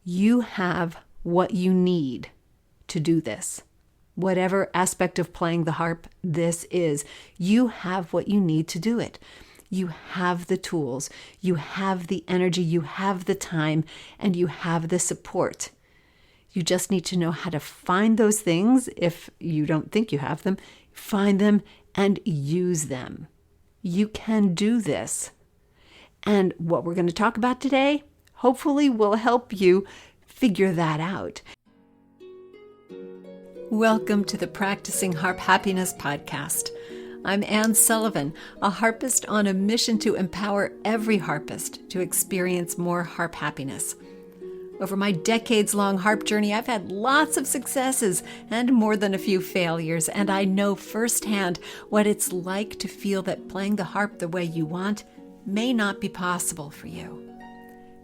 You have what you need to do this. Whatever aspect of playing the harp this is, you have what you need to do it. You have the tools, you have the energy, you have the time, and you have the support. You just need to know how to find those things if you don't think you have them. Find them and use them. You can do this. And what we're going to talk about today, hopefully will help you figure that out. Welcome to the Practicing Harp Happiness podcast. I'm Anne Sullivan, a harpist on a mission to empower every harpist to experience more harp happiness. Over my decades-long harp journey, I've had lots of successes and more than a few failures, and I know firsthand what it's like to feel that playing the harp the way you want may not be possible for you.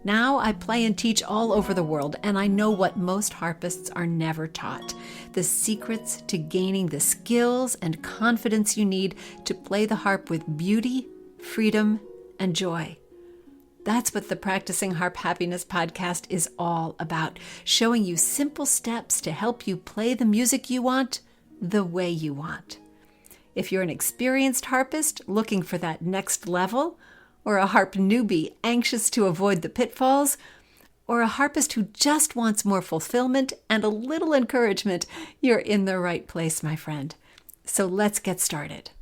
Now I play and teach all over the world, and I know what most harpists are never taught: the secrets to gaining the skills and confidence you need to play the harp with beauty, freedom, and joy. That's what the Practicing Harp Happiness podcast is all about, showing you simple steps to help you play the music you want the way you want. If you're an experienced harpist looking for that next level, or a harp newbie anxious to avoid the pitfalls, or a harpist who just wants more fulfillment and a little encouragement, you're in the right place, my friend. So let's get started.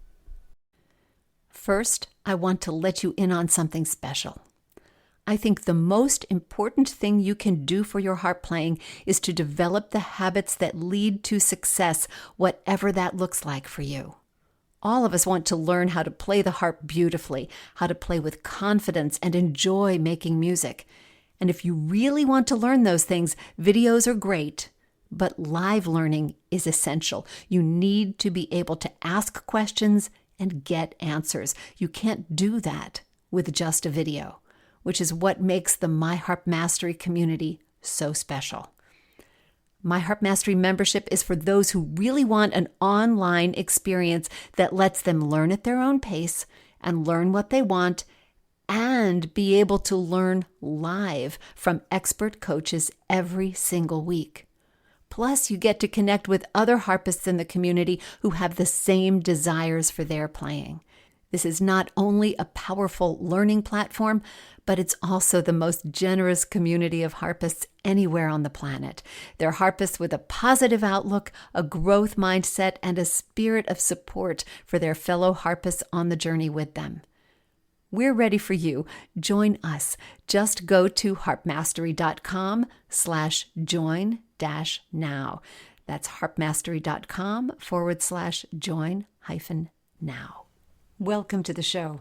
First, I want to let you in on something special. I think the most important thing you can do for your harp playing is to develop the habits that lead to success, whatever that looks like for you. All of us want to learn how to play the harp beautifully, how to play with confidence and enjoy making music. And if you really want to learn those things, videos are great, but live learning is essential. You need to be able to ask questions and get answers. You can't do that with just a video, which is what makes the My Harp Mastery community so special. My Harp Mastery membership is for those who really want an online experience that lets them learn at their own pace and learn what they want and be able to learn live from expert coaches every single week. Plus, you get to connect with other harpists in the community who have the same desires for their playing. This is not only a powerful learning platform, but it's also the most generous community of harpists anywhere on the planet. They're harpists with a positive outlook, a growth mindset, and a spirit of support for their fellow harpists on the journey with them. We're ready for you. Join us. Just go to harpmastery.com/join-now. That's harpmastery.com/join-now. Welcome to the show.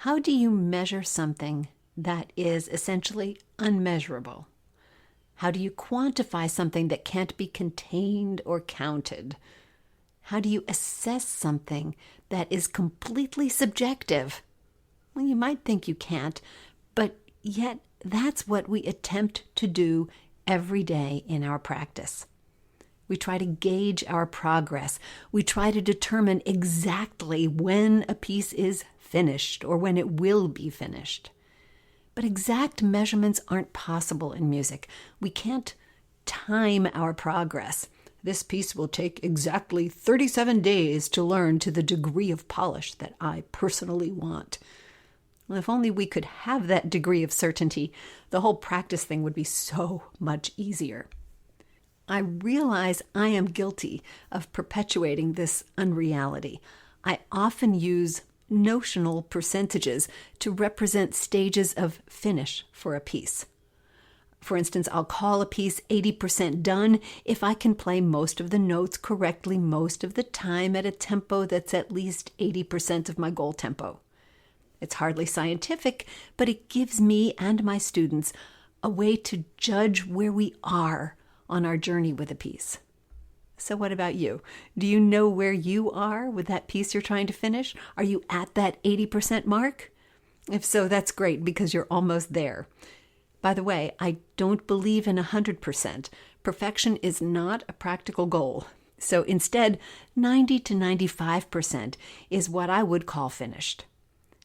How do you measure something that is essentially unmeasurable? How do you quantify something that can't be contained or counted? How do you assess something that is completely subjective? Well, you might think you can't, but yet that's what we attempt to do every day in our practice. We try to gauge our progress. We try to determine exactly when a piece is finished or when it will be finished. But exact measurements aren't possible in music. We can't time our progress. This piece will take exactly 37 days to learn to the degree of polish that I personally want. Well, if only we could have that degree of certainty, the whole practice thing would be so much easier. I realize I am guilty of perpetuating this unreality. I often use notional percentages to represent stages of finish for a piece. For instance, I'll call a piece 80% done if I can play most of the notes correctly most of the time at a tempo that's at least 80% of my goal tempo. It's hardly scientific, but it gives me and my students a way to judge where we are on our journey with a piece. So what about you? Do you know where you are with that piece you're trying to finish? Are you at that 80% mark? If so, that's great because you're almost there. By the way, I don't believe in 100%. Perfection is not a practical goal. So instead, 90 to 95% is what I would call finished.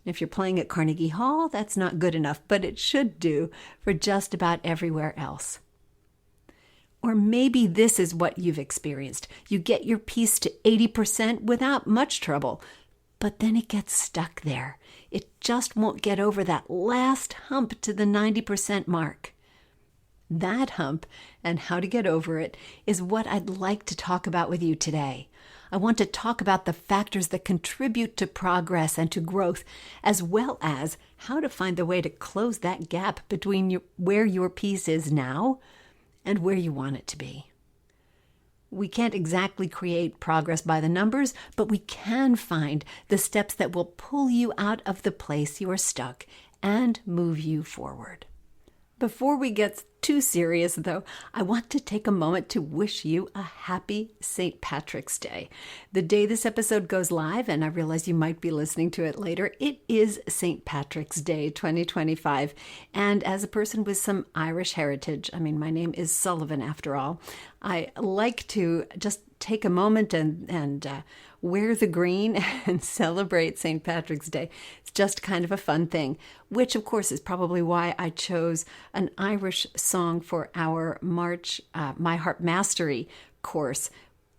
If you're playing at Carnegie Hall, that's not good enough, but it should do for just about everywhere else. Or maybe this is what you've experienced. You get your piece to 80% without much trouble, but then it gets stuck there. It just won't get over that last hump to the 90% mark. That hump and how to get over it is what I'd like to talk about with you today. I want to talk about the factors that contribute to progress and to growth, as well as how to find the way to close that gap between where your piece is now and where you want it to be. We can't exactly create progress by the numbers, but we can find the steps that will pull you out of the place you are stuck and move you forward. Before we get too serious, though, I want to take a moment to wish you a happy St. Patrick's Day. The day this episode goes live, and I realize you might be listening to it later, it is St. Patrick's Day 2025. And as a person with some Irish heritage, my name is Sullivan after all, I like to just take a moment and wear the green and celebrate St. Patrick's Day. It's just kind of a fun thing, which of course is probably why I chose an Irish song for our March My Harp Mastery course.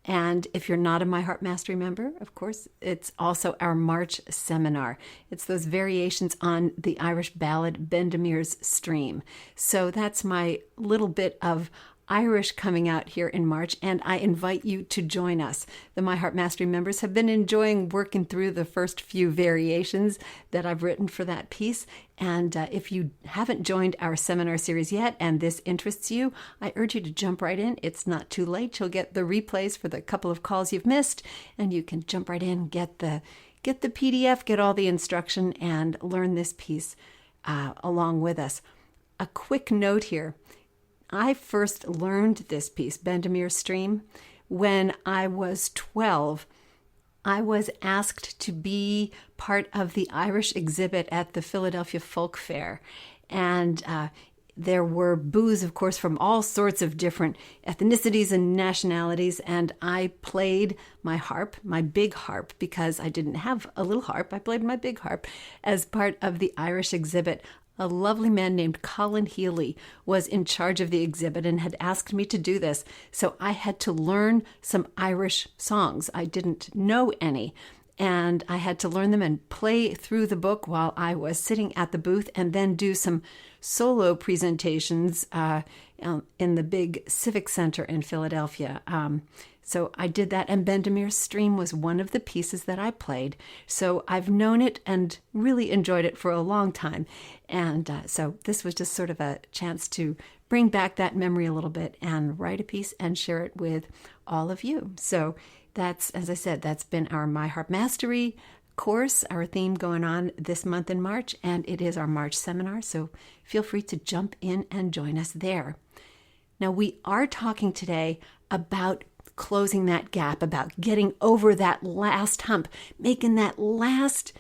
And if you're not a My Harp Mastery member, of course, it's also our March seminar. It's those variations on the Irish ballad Bendemeer's Stream. So that's my little bit of Irish coming out here in March, and I invite you to join us. The My Harp Mastery members have been enjoying working through the first few variations that I've written for that piece, and if you haven't joined our seminar series yet and this interests you, I urge you to jump right in. It's not too late. You'll get the replays for the couple of calls you've missed, and you can jump right in, get the PDF, get all the instruction, and learn this piece along with us. A quick note here. I first learned this piece, Bendemeer's Stream, when I was 12. I was asked to be part of the Irish exhibit at the Philadelphia Folk Fair. And there were booths, of course, from all sorts of different ethnicities and nationalities. And I played my harp, my big harp, because I didn't have a little harp. I played my big harp as part of the Irish exhibit. A lovely man named Colin Healy was in charge of the exhibit and had asked me to do this. So I had to learn some Irish songs. I didn't know any. And I had to learn them and play through the book while I was sitting at the booth, and then do some solo presentations in the big Civic Center in Philadelphia. So I did that, and Bendemeer's Stream was one of the pieces that I played. So I've known it and really enjoyed it for a long time. And so this was just sort of a chance to bring back that memory a little bit and write a piece and share it with all of you. So that's, as I said, that's been our My Harp Mastery course, our theme going on this month in March, and it is our March seminar. So feel free to jump in and join us there. Now, we are talking today about closing that gap, about getting over that last hump, making that last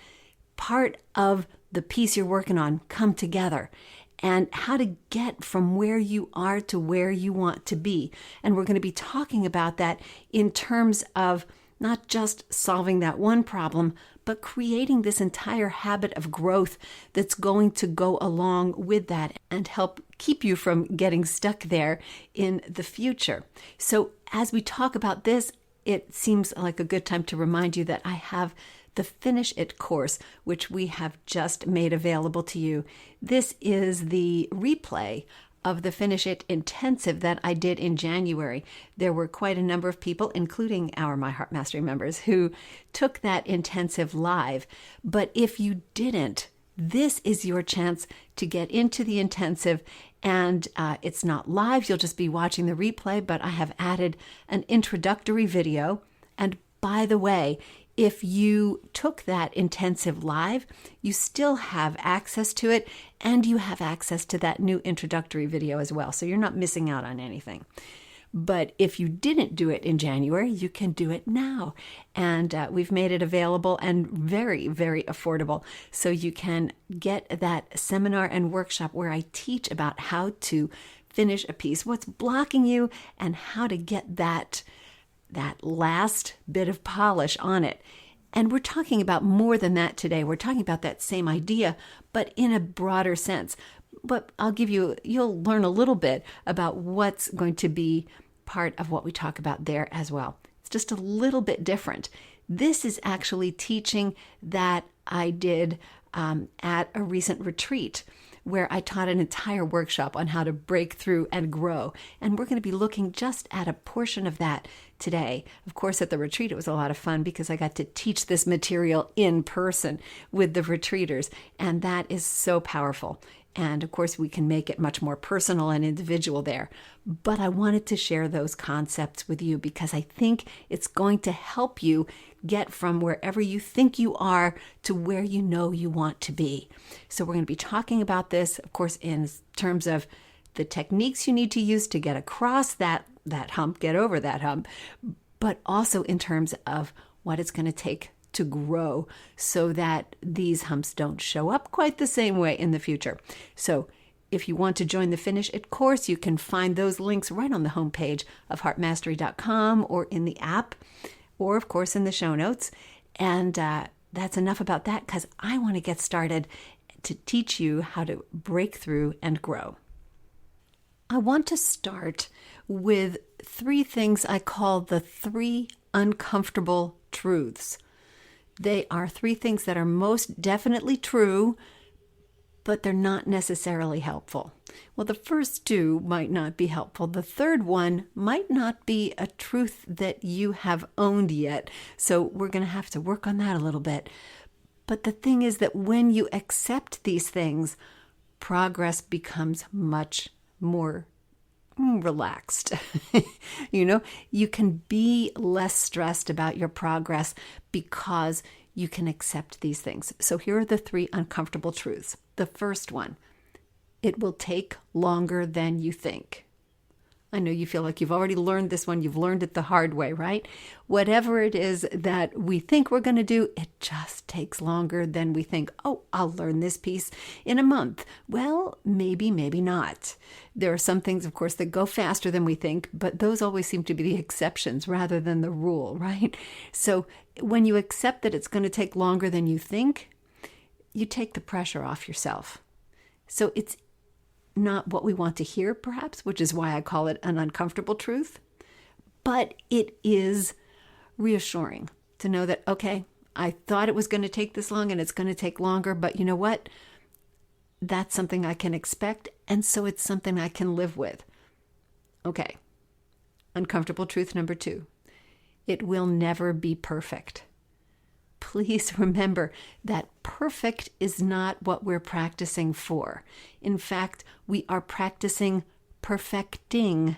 part of the piece you're working on come together, and how to get from where you are to where you want to be. And we're going to be talking about that in terms of not just solving that one problem, but creating this entire habit of growth that's going to go along with that and help keep you from getting stuck there in the future. So as we talk about this, it seems like a good time to remind you that I have the Finish It course, which we have just made available to you. This is the replay of the Finish It intensive that I did in January. There were quite a number of people, including our My Harp Mastery members, who took that intensive live. But if you didn't, this is your chance to get into the intensive. And it's not live, you'll just be watching the replay, but I have added an introductory video. And by the way, if you took that intensive live, you still have access to it, and you have access to that new introductory video as well. So you're not missing out on anything. But if you didn't do it in January, you can do it now. And we've made it available and very, very affordable. So you can get that seminar and workshop where I teach about how to finish a piece, what's blocking you, and how to get that last bit of polish on it. And we're talking about more than that today. We're talking about that same idea, but in a broader sense. But you'll learn a little bit about what's going to be part of what we talk about there as well. It's just a little bit different. This is actually teaching that I did at a recent retreat where I taught an entire workshop on how to break through and grow. And we're going to be looking just at a portion of that today. Of course, at the retreat, it was a lot of fun because I got to teach this material in person with the retreaters. And that is so powerful. And of course, we can make it much more personal and individual there. But I wanted to share those concepts with you because I think it's going to help you get from wherever you think you are to where you know you want to be. So we're going to be talking about this, of course, in terms of the techniques you need to use to get across that hump, get over that hump, but also in terms of what it's going to take to grow so that these humps don't show up quite the same way in the future. So if you want to join the Finish It course, you can find those links right on the homepage of harpmastery.com or in the app, or of course in the show notes. And that's enough about that because I want to get started to teach you how to break through and grow. I want to start with 3 things I call the 3 uncomfortable truths. They are 3 things that are most definitely true, but they're not necessarily helpful. Well, the first 2 might not be helpful. The third one might not be a truth that you have owned yet. So we're going to have to work on that a little bit. But the thing is that when you accept these things, progress becomes much more relaxed. You can be less stressed about your progress because you can accept these things. So here are the 3 uncomfortable truths. The first one, it will take longer than you think. I know you feel like you've already learned this one. You've learned it the hard way, right? Whatever it is that we think we're going to do, it just takes longer than we think. Oh, I'll learn this piece in a month. Well, maybe not. There are some things, of course, that go faster than we think, but those always seem to be the exceptions rather than the rule, right? So when you accept that it's going to take longer than you think, you take the pressure off yourself. So it's not what we want to hear, perhaps, which is why I call it an uncomfortable truth. But it is reassuring to know that, okay, I thought it was going to take this long and it's going to take longer, but you know what? That's something I can expect, and so it's something I can live with. Okay, uncomfortable truth number 2. It will never be perfect. Please remember that perfect is not what we're practicing for. In fact, we are practicing perfecting,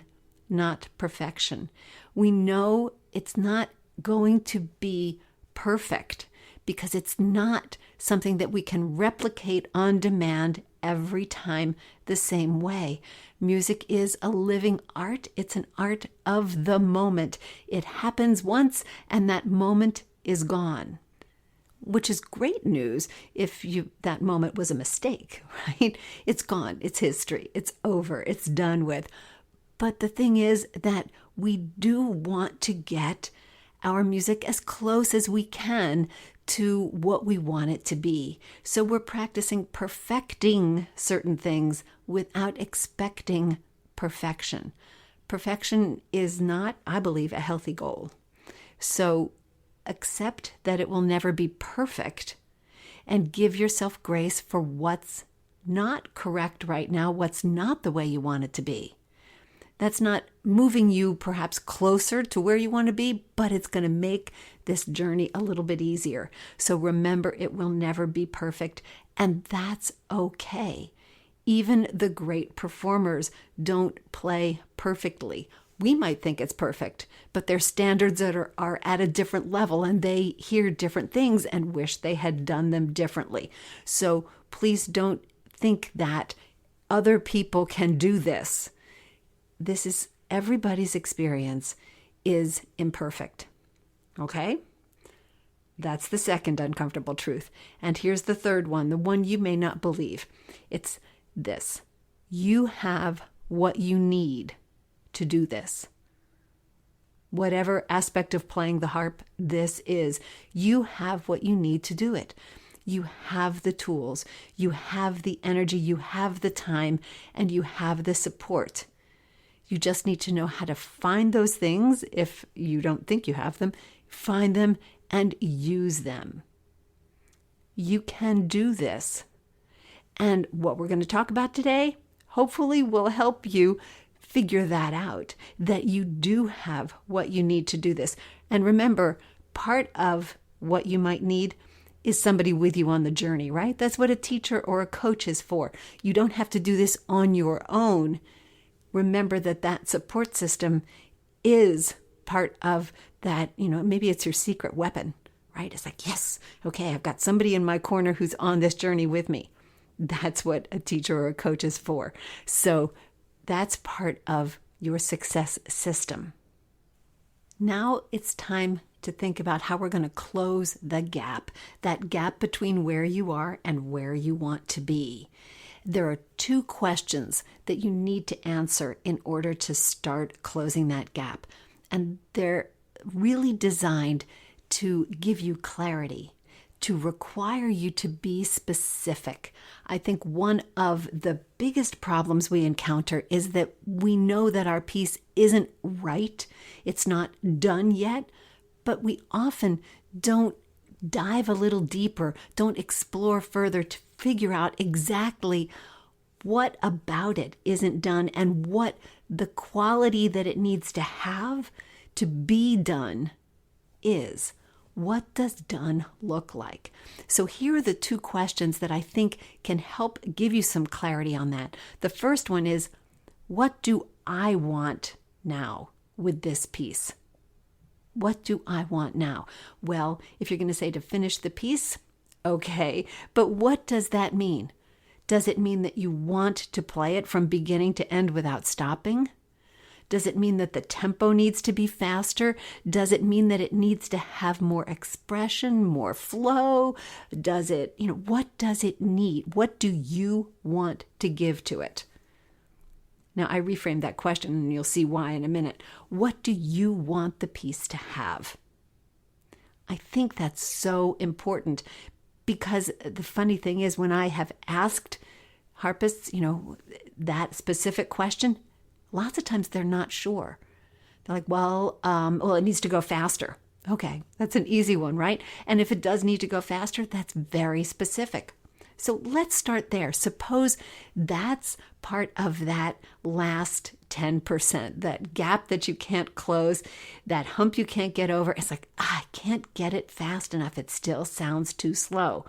not perfection. We know it's not going to be perfect because it's not something that we can replicate on demand every time the same way. Music is a living art. It's an art of the moment. It happens once and that moment is gone. Which is great news if that moment was a mistake, right? It's gone. It's history. It's over. It's done with. But the thing is that we do want to get our music as close as we can to what we want it to be. So we're practicing perfecting certain things without expecting perfection. Perfection is not, I believe, a healthy goal. So accept that it will never be perfect and give yourself grace for what's not correct right now, what's not the way you want it to be. That's not moving you perhaps closer to where you want to be, but it's going to make this journey a little bit easier. So remember, it will never be perfect, and that's okay. Even the great performers don't play perfectly. We might think it's perfect, but their standards are at a different level and they hear different things and wish they had done them differently. So please don't think that other people can do this. This is everybody's experience is imperfect. Okay? That's the second uncomfortable truth. And here's the third one, the one you may not believe. It's this. You have what you need to do this. whatever aspect of playing the harp this is. You have what you need to do it. You have the tools, you have the energy, you have the time, and you have the support. You just need to know how to find those things. If you don't think you have them, find them and use them. You can do this. And what we're going to talk about today, hopefully will help you figure that out, that you do have what you need to do this. And remember, part of what you might need is somebody with you on the journey, right? That's what a teacher or a coach is for. You don't have to do this on your own. Remember that support system is part of that, maybe it's your secret weapon, right? It's like, yes, okay, I've got somebody in my corner who's on this journey with me. That's what a teacher or a coach is for. So that's part of your success system. Now it's time to think about how we're going to close the gap, that gap between where you are and where you want to be. There are 2 questions that you need to answer in order to start closing that gap. And they're really designed to give you clarity, to require you to be specific. I think one of the biggest problems we encounter is that we know that our piece isn't right. It's not done yet, but we often don't dive a little deeper, don't explore further to figure out exactly what about it isn't done and what the quality that it needs to have to be done is. What does done look like? So here are the 2 questions that I think can help give you some clarity on that. The first one is, what do I want now with this piece? What do I want now? Well, if you're going to say to finish the piece, okay, but what does that mean? Does it mean that you want to play it from beginning to end without stopping? Does it mean that the tempo needs to be faster? Does it mean that it needs to have more expression, more flow? Does it, what does it need? What do you want to give to it? Now, I reframed that question and you'll see why in a minute. What do you want the piece to have? I think that's so important because the funny thing is when I have asked harpists, that specific question, lots of times they're not sure. They're like, well, it needs to go faster. Okay, that's an easy one, right? And if it does need to go faster, that's very specific. So let's start there. Suppose that's part of that last 10%, that gap that you can't close, that hump you can't get over. It's like, I can't get it fast enough. It still sounds too slow.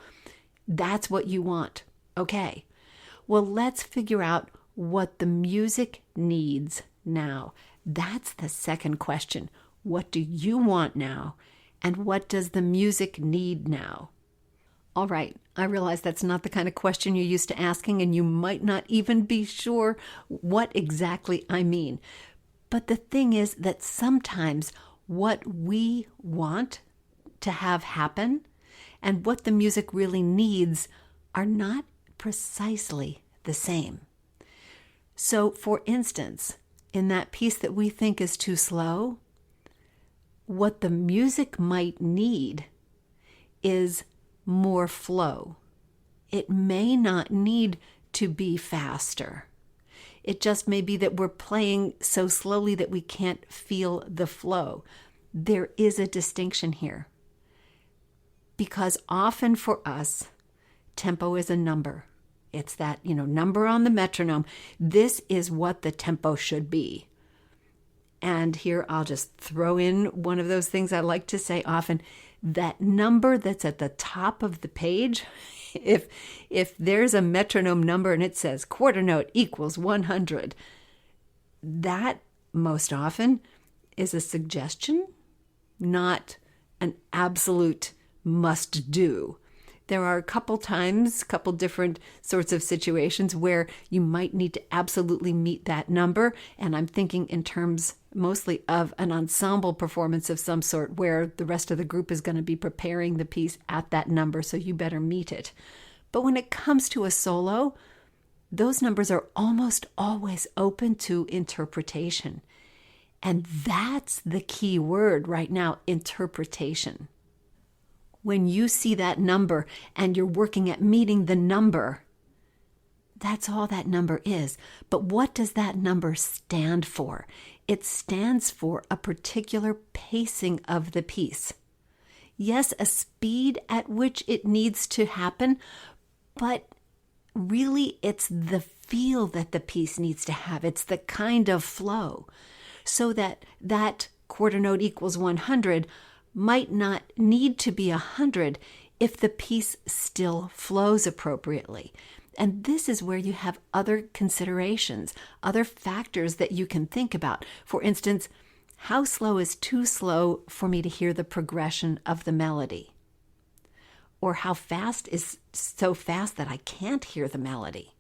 That's what you want. Okay. Well, let's figure out what the music needs now. That's the second question. What do you want now? And what does the music need now? All right, I realize that's not the kind of question you're used to asking, and you might not even be sure what exactly I mean. But the thing is that sometimes what we want to have happen and what the music really needs are not precisely the same. So, for instance, in that piece that we think is too slow, what the music might need is more flow. It may not need to be faster. It just may be that we're playing so slowly that we can't feel the flow. There is a distinction here. Because often for us, tempo is a number. It's that, number on the metronome. This is what the tempo should be. And here I'll just throw in one of those things I like to say often. That number that's at the top of the page, if there's a metronome number and it says quarter note equals 100, that most often is a suggestion, not an absolute must do. There are a couple different sorts of situations where you might need to absolutely meet that number. And I'm thinking in terms mostly of an ensemble performance of some sort where the rest of the group is going to be preparing the piece at that number, so you better meet it. But when it comes to a solo, those numbers are almost always open to interpretation. And that's the key word right now, interpretation. When you see that number and you're working at meeting the number, that's all that number is. But what does that number stand for? It stands for a particular pacing of the piece. Yes, a speed at which it needs to happen, but really it's the feel that the piece needs to have. It's the kind of flow. So that quarter note equals 100 might not need to be 100 if the piece still flows appropriately. And this is where you have other considerations, other factors that you can think about. For instance, how slow is too slow for me to hear the progression of the melody? Or how fast is so fast that I can't hear the melody?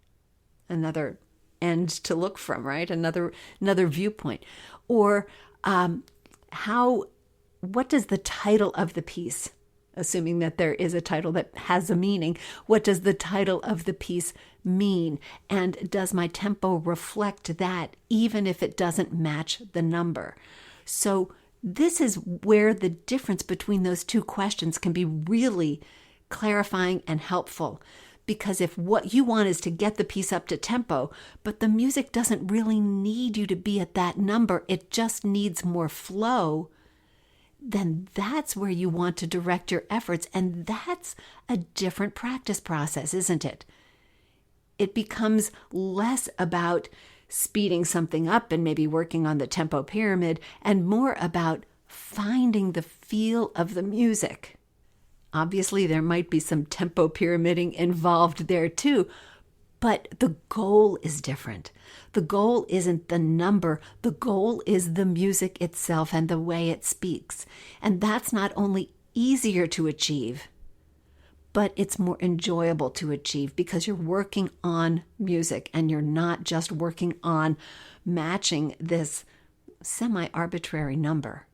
Another end to look from, right? Another viewpoint. Or what does the title of the piece, assuming that there is a title that has a meaning, what does the title of the piece mean? And does my tempo reflect that, even if it doesn't match the number? So this is where the difference between those two questions can be really clarifying and helpful. Because if what you want is to get the piece up to tempo, but the music doesn't really need you to be at that number, it just needs more flow, then that's where you want to direct your efforts. And that's a different practice process, isn't it? It becomes less about speeding something up and maybe working on the tempo pyramid, and more about finding the feel of the music. Obviously, there might be some tempo pyramiding involved there too, but the goal is different. The goal isn't the number. The goal is the music itself and the way it speaks. And that's not only easier to achieve, but it's more enjoyable to achieve because you're working on music and you're not just working on matching this semi-arbitrary number.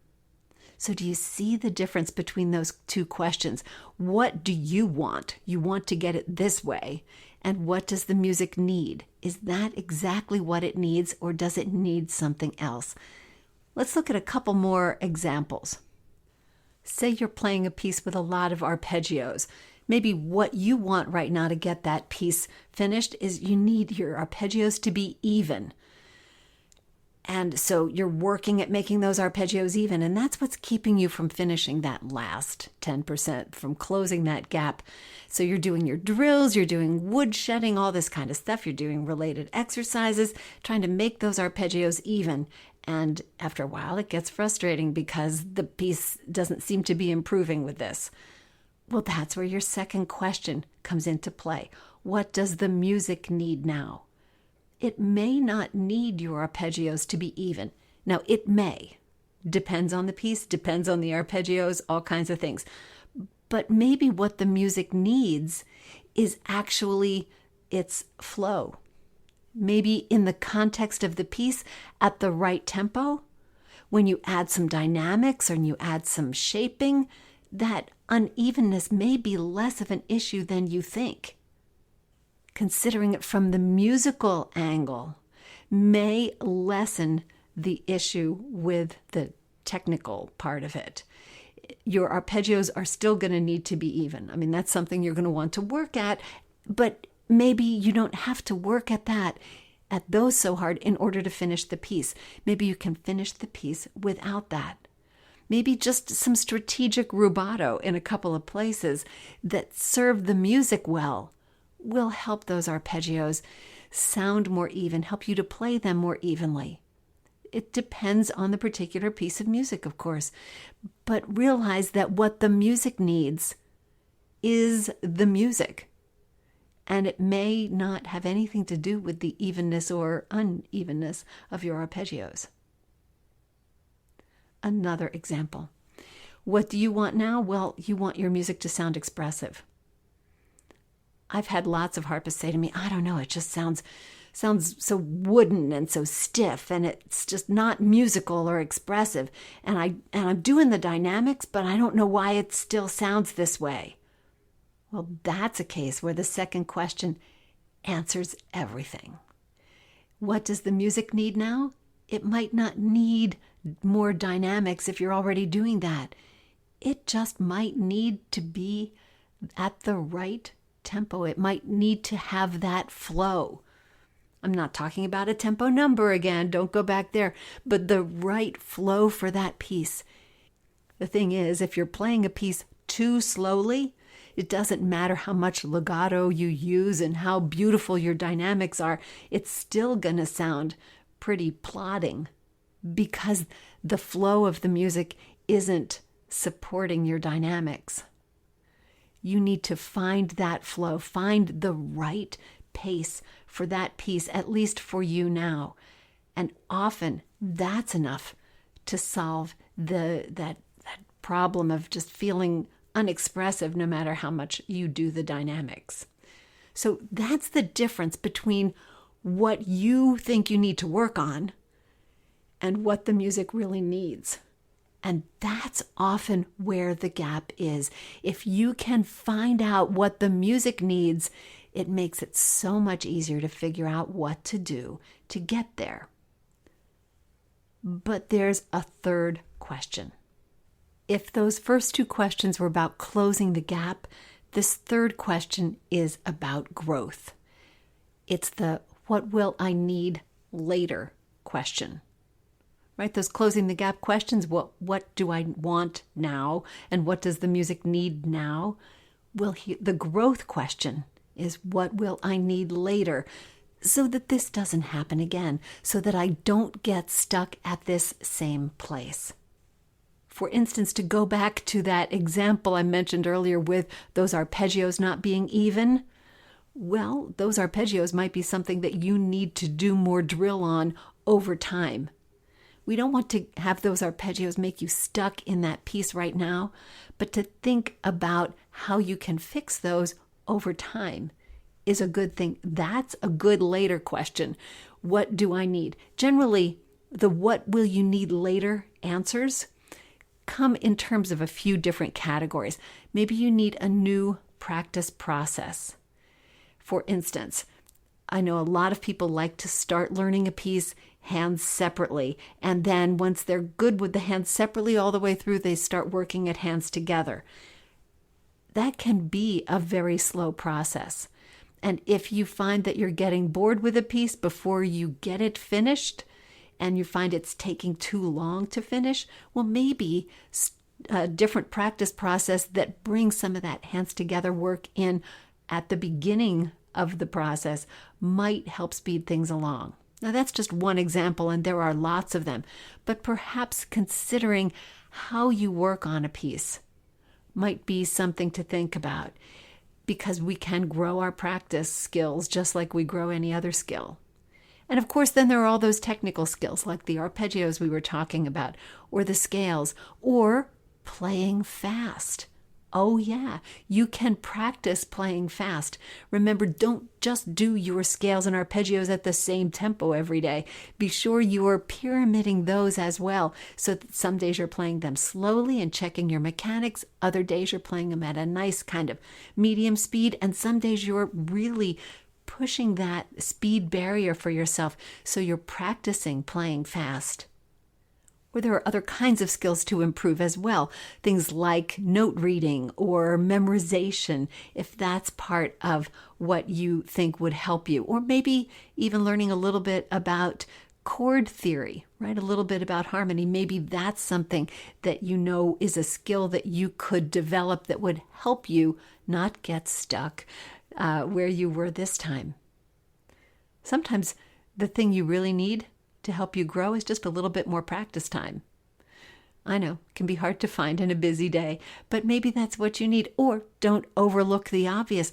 So do you see the difference between those two questions? What do you want? You want to get it this way. And what does the music need? Is that exactly what it needs, or does it need something else? Let's look at a couple more examples. Say you're playing a piece with a lot of arpeggios. Maybe what you want right now to get that piece finished is you need your arpeggios to be even. And so you're working at making those arpeggios even, and that's what's keeping you from finishing that last 10%, from closing that gap. So you're doing your drills, you're doing wood shedding, all this kind of stuff. You're doing related exercises, trying to make those arpeggios even. And after a while, it gets frustrating because the piece doesn't seem to be improving with this. Well, that's where your second question comes into play. What does the music need now? It may not need your arpeggios to be even. Now, it may. Depends on the piece, depends on the arpeggios, all kinds of things. But maybe what the music needs is actually its flow. Maybe in the context of the piece, at the right tempo, when you add some dynamics or you add some shaping, that unevenness may be less of an issue than you think. Considering it from the musical angle may lessen the issue with the technical part of it. Your arpeggios are still going to need to be even. I mean, that's something you're going to want to work at, but maybe you don't have to work at those so hard in order to finish the piece. Maybe you can finish the piece without that. Maybe just some strategic rubato in a couple of places that serve the music well will help those arpeggios sound more even, help you to play them more evenly. It depends on the particular piece of music, of course, but realize that what the music needs is the music, and it may not have anything to do with the evenness or unevenness of your arpeggios. Another example. What do you want now? Well, you want your music to sound expressive. I've had lots of harpists say to me, I don't know, it just sounds so wooden and so stiff, and it's just not musical or expressive. And I'm doing the dynamics, but I don't know why it still sounds this way. Well, that's a case where the second question answers everything. What does the music need now? It might not need more dynamics if you're already doing that. It just might need to be at the right tempo. It might need to have that flow. I'm not talking about a tempo number again, don't go back there, but the right flow for that piece. The thing is, if you're playing a piece too slowly, it doesn't matter how much legato you use and how beautiful your dynamics are, it's still going to sound pretty plodding because the flow of the music isn't supporting your dynamics. You need to find that flow, find the right pace for that piece, at least for you now. And often that's enough to solve that problem of just feeling unexpressive no matter how much you do the dynamics. So that's the difference between what you think you need to work on and what the music really needs. And that's often where the gap is. If you can find out what the music needs, it makes it so much easier to figure out what to do to get there. But there's a third question. If those first two questions were about closing the gap, this third question is about growth. It's the what will I need later question. Right? Those closing the gap questions, what do I want now? And what does the music need now? Well, the growth question is what will I need later so that this doesn't happen again, so that I don't get stuck at this same place. For instance, to go back to that example I mentioned earlier with those arpeggios not being even, well, those arpeggios might be something that you need to do more drill on over time. We don't want to have those arpeggios make you stuck in that piece right now, but to think about how you can fix those over time is a good thing. That's a good later question. What do I need? Generally, the what will you need later answers come in terms of a few different categories. Maybe you need a new practice process. For instance, I know a lot of people like to start learning a piece hands separately, and then once they're good with the hands separately all the way through, they start working at hands together. That can be a very slow process. And if you find that you're getting bored with a piece before you get it finished, and you find it's taking too long to finish, well, maybe a different practice process that brings some of that hands together work in at the beginning of the process might help speed things along. Now, that's just one example, and there are lots of them. But perhaps considering how you work on a piece might be something to think about, because we can grow our practice skills just like we grow any other skill. And of course, then there are all those technical skills like the arpeggios we were talking about, or the scales, or playing fast. Oh yeah, you can practice playing fast. Remember, don't just do your scales and arpeggios at the same tempo every day. Be sure you are pyramiding those as well, so that some days you're playing them slowly and checking your mechanics. Other days you're playing them at a nice kind of medium speed, and some days you're really pushing that speed barrier for yourself, so you're practicing playing fast. Or there are other kinds of skills to improve as well, things like note reading or memorization, if that's part of what you think would help you. Or maybe even learning a little bit about chord theory, right? A little bit about harmony. Maybe that's something that you know is a skill that you could develop that would help you not get stuck where you were this time. Sometimes the thing you really need to help you grow is just a little bit more practice time. I know, it can be hard to find in a busy day, but maybe that's what you need. Or don't overlook the obvious.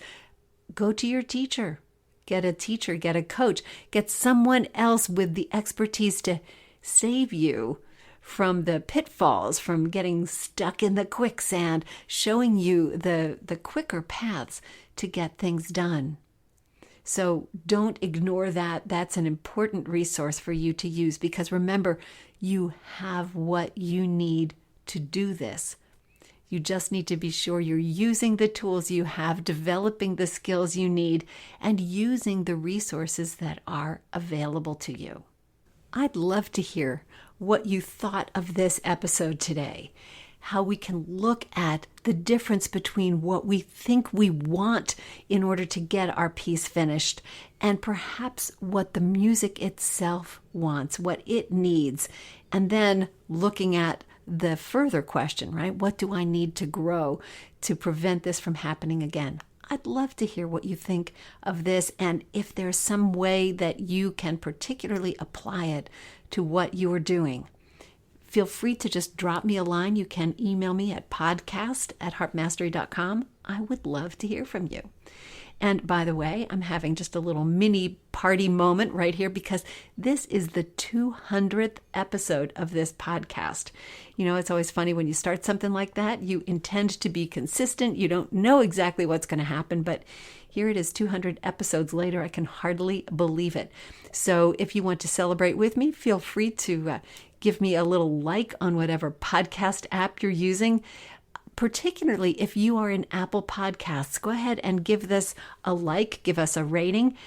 Go to your teacher. Get a teacher, get a coach, get someone else with the expertise to save you from the pitfalls, from getting stuck in the quicksand, showing you the quicker paths to get things done. So don't ignore that. That's an important resource for you to use, because remember, you have what you need to do this. You just need to be sure you're using the tools you have, developing the skills you need, and using the resources that are available to you. I'd love to hear what you thought of this episode today, how we can look at the difference between what we think we want in order to get our piece finished and perhaps what the music itself wants, what it needs, and then looking at the further question, right? What do I need to grow to prevent this from happening again? I'd love to hear what you think of this and if there's some way that you can particularly apply it to what you are doing. Feel free to just drop me a line. You can email me at podcast@harpmastery.com. I would love to hear from you. And by the way, I'm having just a little mini party moment right here because this is the 200th episode of this podcast. You know, it's always funny when you start something like that, you intend to be consistent. You don't know exactly what's going to happen, but here it is 200 episodes later. I can hardly believe it. So if you want to celebrate with me, feel free to give me a little like on whatever podcast app you're using. Particularly if you are in Apple Podcasts, go ahead and give this a like, give us a rating.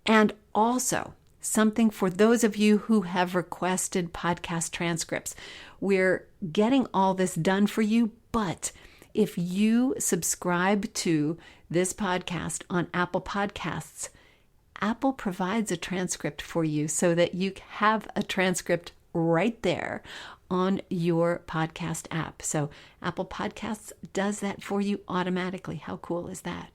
And also, something for those of you who have requested podcast transcripts. We're getting all this done for you, but if you subscribe to this podcast on Apple Podcasts, Apple provides a transcript for you so that you have a transcript right there on your podcast app. So Apple Podcasts does that for you automatically. How cool is that?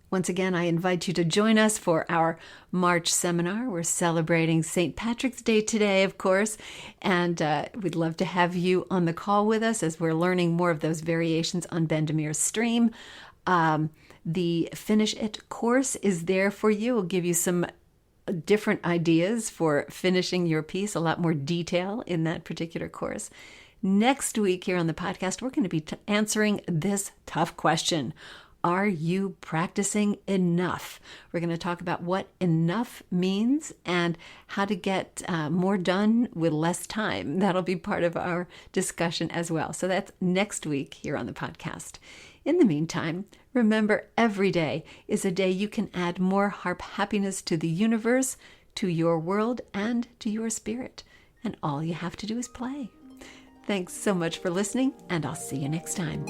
Once again, I invite you to join us for our March seminar. We're celebrating St. Patrick's Day today, of course, and we'd love to have you on the call with us as we're learning more of those variations on Bendemeer's stream. The Finish It course is there for you. We'll give you some different ideas for finishing your piece, a lot more detail in that particular course. Next week here on the podcast, we're going to be answering this tough question. Are you practicing enough? We're going to talk about what enough means and how to get more done with less time. That'll be part of our discussion as well. So that's next week here on the podcast. In the meantime, remember every day is a day you can add more harp happiness to the universe, to your world, and to your spirit. And all you have to do is play. Thanks so much for listening, and I'll see you next time.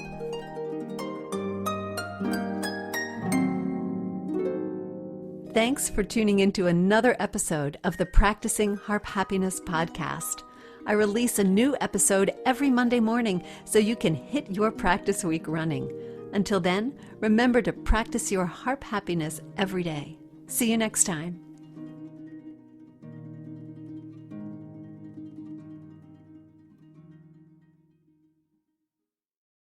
Thanks for tuning into another episode of the Practicing Harp Happiness podcast. I release a new episode every Monday morning so you can hit your practice week running. Until then, remember to practice your harp happiness every day. See you next time.